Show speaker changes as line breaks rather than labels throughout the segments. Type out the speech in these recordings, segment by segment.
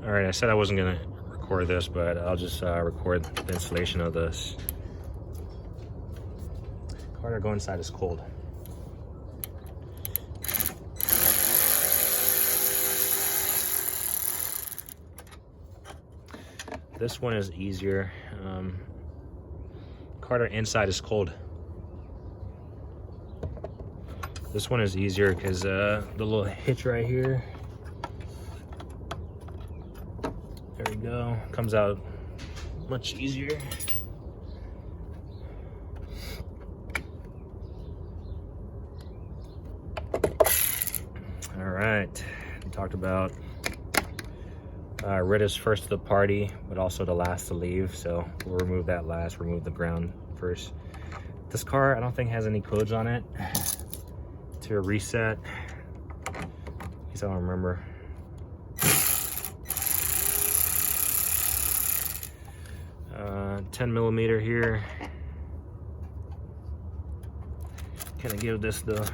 All right, I said I wasn't gonna record this, but I'll just record the installation of this. Carter, go inside, it's cold. This one is easier. Carter, inside is cold. This one is easier because the little hitch right here, there we go, comes out much easier. All right, we talked about red is first to the party, but also the last to leave. So we'll remove that last, remove the ground first. This car, I don't think has any codes on it to reset. At least I don't remember. 10 millimeter here. Kind of give this the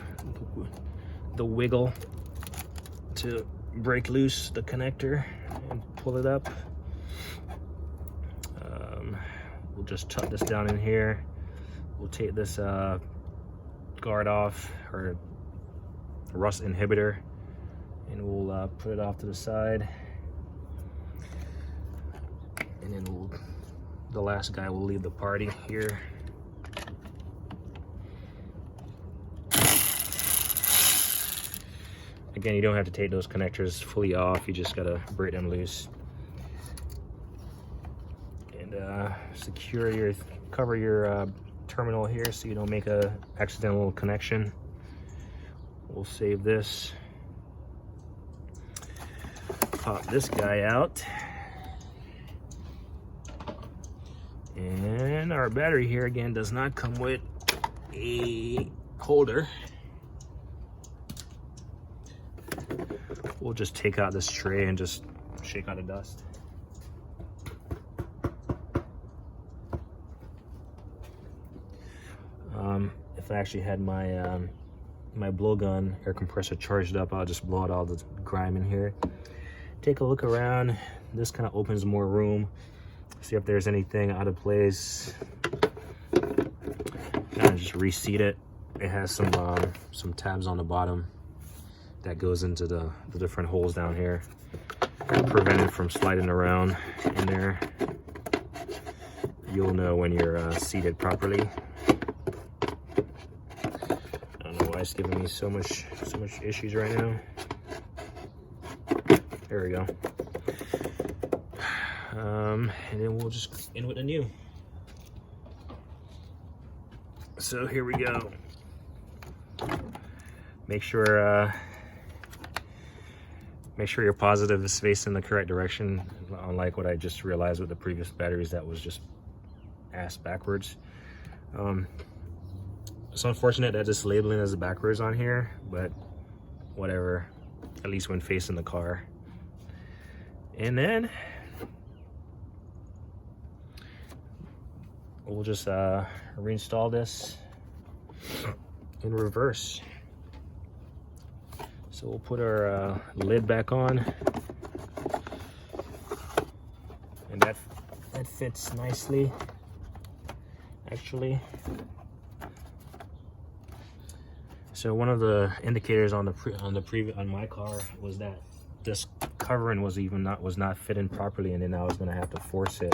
wiggle to break loose the connector and pull it up. We'll just tuck this down in here. We'll take this guard off, or rust inhibitor, and we'll put it off to the side. And then the last guy will leave the party here. Again, you don't have to take those connectors fully off, you just gotta break them loose. And cover your terminal here so you don't make a accidental connection. We'll save this. Pop this guy out. And our battery here again does not come with a holder. We'll just take out this tray and just shake out the dust. If I actually had my my blowgun air compressor charged up, I'll just blow out all the grime in here. Take a look around. This kind of opens more room. See if there's anything out of place. Kind of just reseat it. It has some tabs on the bottom that goes into the different holes down here. Prevent it from sliding around in there. You'll know when you're seated properly. I don't know why it's giving me so much issues right now. There we go. And then we'll just end with a new. So here we go. Make sure your positive is facing the correct direction, unlike what I just realized with the previous batteries that was just ass backwards. It's unfortunate that this labeling is backwards on here, but whatever, at least when facing the car. And then we'll just reinstall this in reverse. So we'll put our lid back on, and that fits nicely, actually. So one of the indicators on my car was that this covering was not fitting properly, and then I was going to have to force it.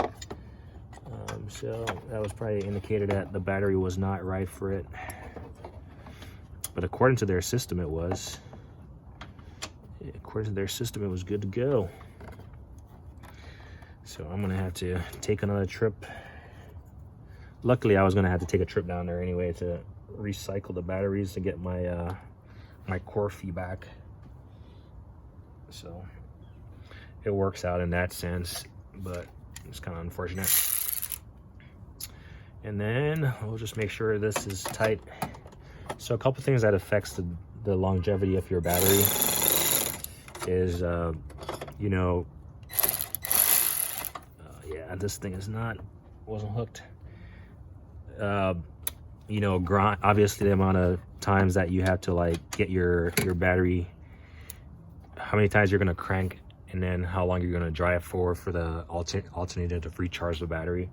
So that was probably an indicator that the battery was not right for it. But according to their system, it was. According to their system, it was good to go. So I'm gonna have to take another trip. Luckily, I was gonna have to take a trip down there anyway to recycle the batteries to get my my core feedback. So it works out in that sense, but it's kind of unfortunate. And then we'll just make sure this is tight. So a couple things that affects the longevity of your battery is, you know, yeah, this thing wasn't hooked. You know, obviously the amount of times that you have to like get your battery, how many times you're gonna crank and then how long you're going to drive for the alternator to recharge the battery.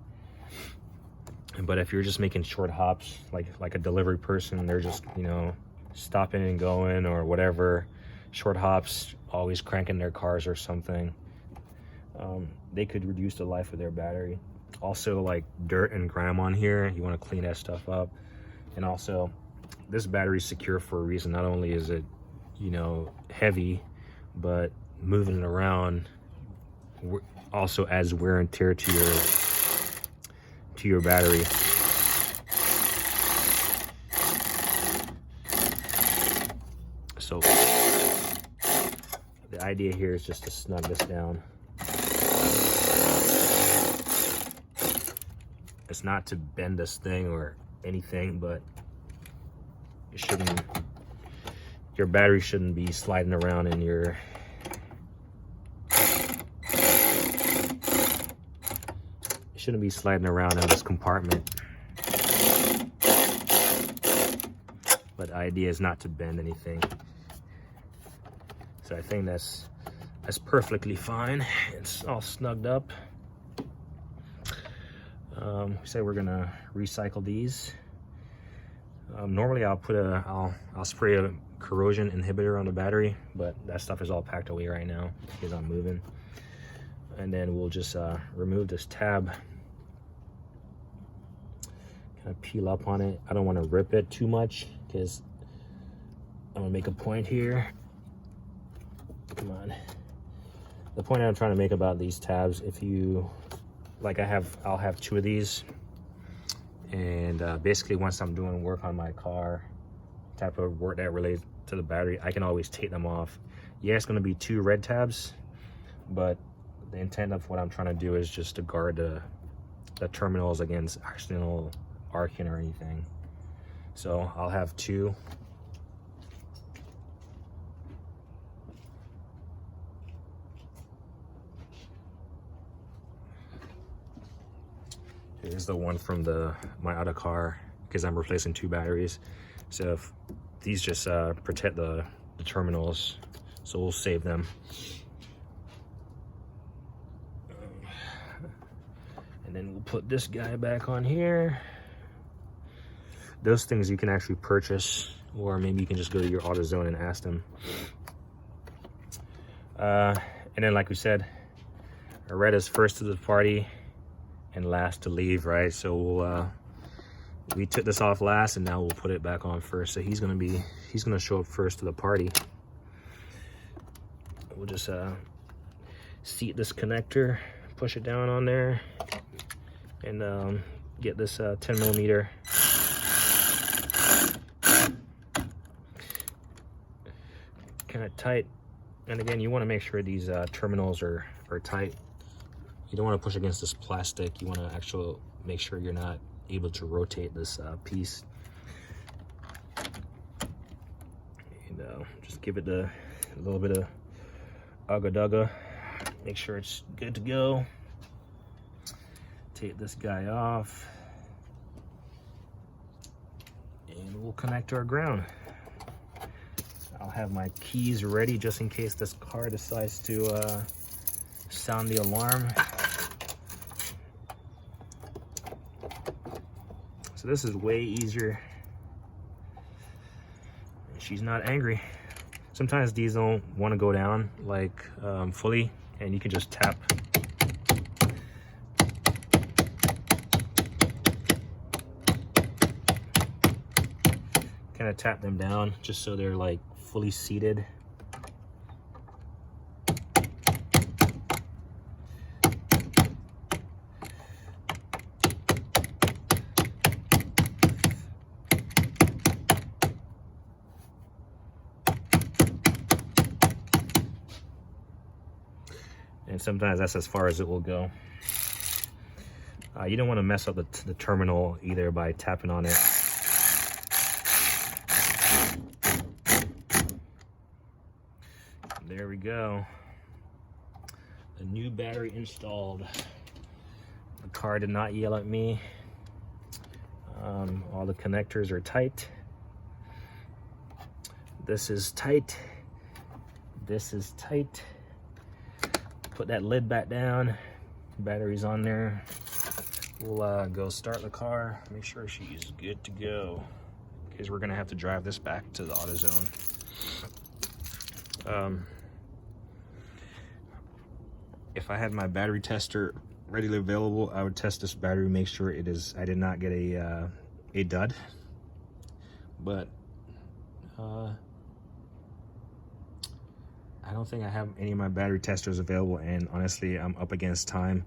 But if you're just making short hops, like a delivery person, they're just, you know, stopping and going or whatever, short hops, always cranking their cars or something, they could reduce the life of their battery. Also, like dirt and grime on here, you want to clean that stuff up. And also, this battery is secure for a reason. Not only is it, you know, heavy, but moving it around also adds wear and tear to your battery. So the idea here is just to snug this down. It's not to bend this thing or anything, but it shouldn't, your battery shouldn't be sliding around in your, shouldn't be sliding around in this compartment. But the idea is not to bend anything. So I think that's perfectly fine. It's all snugged up. Say we're gonna recycle these. Normally I'll spray a corrosion inhibitor on the battery, but that stuff is all packed away right now because I'm moving. And then we'll just remove this tab, kind of peel up on it. I don't want to rip it too much because I'm gonna make a point here. Come on. The point I'm trying to make about these tabs, if you, like I'll have 2 of these, and basically once I'm doing work on my car, type of work that relates to the battery, I can always take them off. Yeah, it's gonna be 2 red tabs, but the intent of what I'm trying to do is just to guard the terminals against accidental arcing or anything. So I'll have 2. Here's the one from my other car, because I'm replacing 2 batteries. So if these just protect the terminals, so we'll save them. And then we'll put this guy back on here. Those things you can actually purchase, or maybe you can just go to your AutoZone and ask them. And then, like we said, red is first to the party and last to leave, right? So we took this off last, and now we'll put it back on first. So he's gonna show up first to the party. We'll just seat this connector, push it down on there, and get this 10mm. Kind of tight. And again, you want to make sure these terminals are tight. You don't want to push against this plastic. You want to actually make sure you're not able to rotate this piece. And just give it a little bit of ugga-dugga. Make sure it's good to go. Take this guy off. And we'll connect our ground. I'll have my keys ready just in case this car decides to sound the alarm. So this is way easier. She's not angry. Sometimes these don't want to go down like fully, and you can just tap. Kind of tap them down just so they're like fully seated. And sometimes that's as far as it will go. You don't want to mess up the terminal either by tapping on it. There we go. The new battery installed. The car did not yell at me. All the connectors are tight. This is tight. This is tight. put that lid back down. Battery's on there. We'll go start the car, make sure she's good to go, because we're gonna have to drive this back to the AutoZone. If I had my battery tester readily available, I would test this battery, make sure it is, I did not get a dud. But I don't think I have any of my battery testers available, and honestly, I'm up against time.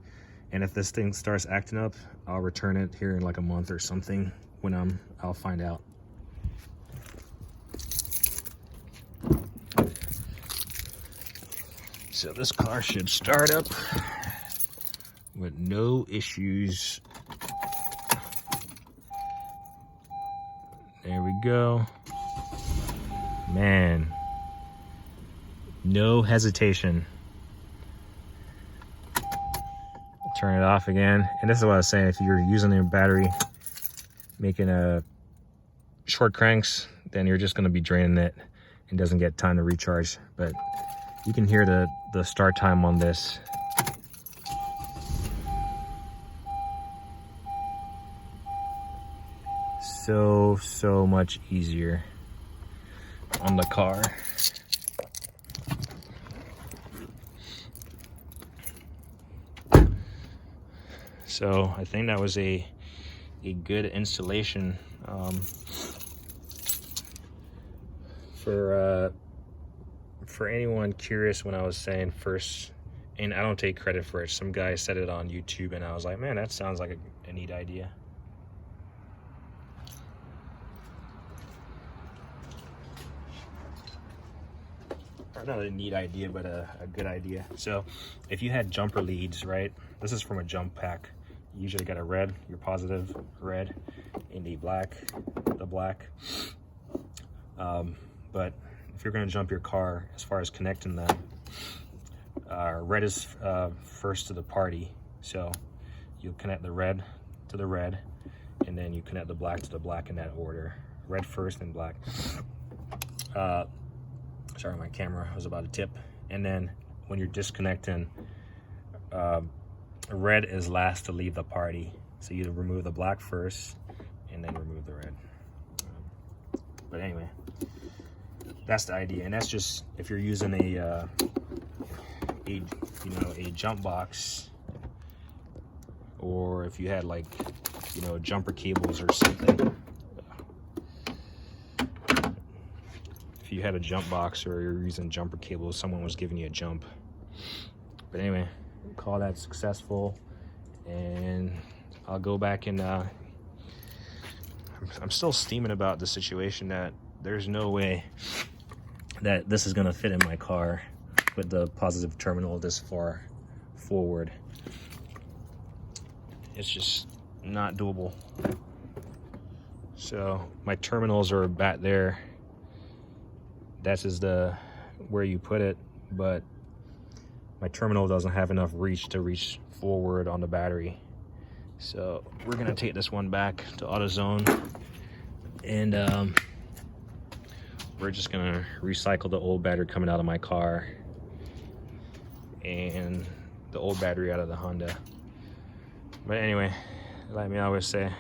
And if this thing starts acting up, I'll return it here in like a month or something when I'll find out. So this car should start up with no issues. There we go. Man, no hesitation. Turn it off again. And this is what I was saying, if you're using your battery, making a short cranks, then you're just gonna be draining it and doesn't get time to recharge. But you can hear the start time on this. So much easier on the car. So I think that was a good installation for anyone curious. When I was saying first, and I don't take credit for it, some guy said it on YouTube and I was like, man, that sounds like a neat idea. Or not a neat idea, but a good idea. So if you had jumper leads, right, this is from a jump pack. You usually got a red, your positive red, and the black. But if you're going to jump your car, as far as connecting them, red is first to the party. So you'll connect the red to the red, and then you connect the black to the black in that order. Red first and black. Sorry, my camera was about to tip. And then when you're disconnecting, red is last to leave the party. So you remove the black first and then remove the red. But anyway, that's the idea. And that's just if you're using a jump box, or if you had like, jumper cables or something. If you had a jump box or you're using jumper cables, someone was giving you a jump. But anyway, call that successful, and I'll go back and I'm still steaming about the situation that there's no way that this is gonna fit in my car with the positive terminal this far forward. It's just not doable. So my terminals are back there. That's just where you put it, but my terminal doesn't have enough reach to reach forward on the battery. So we're gonna take this one back to AutoZone, and we're just gonna recycle the old battery coming out of my car and the old battery out of the Honda. But anyway, like me always say,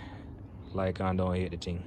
like on, don't hate the thing.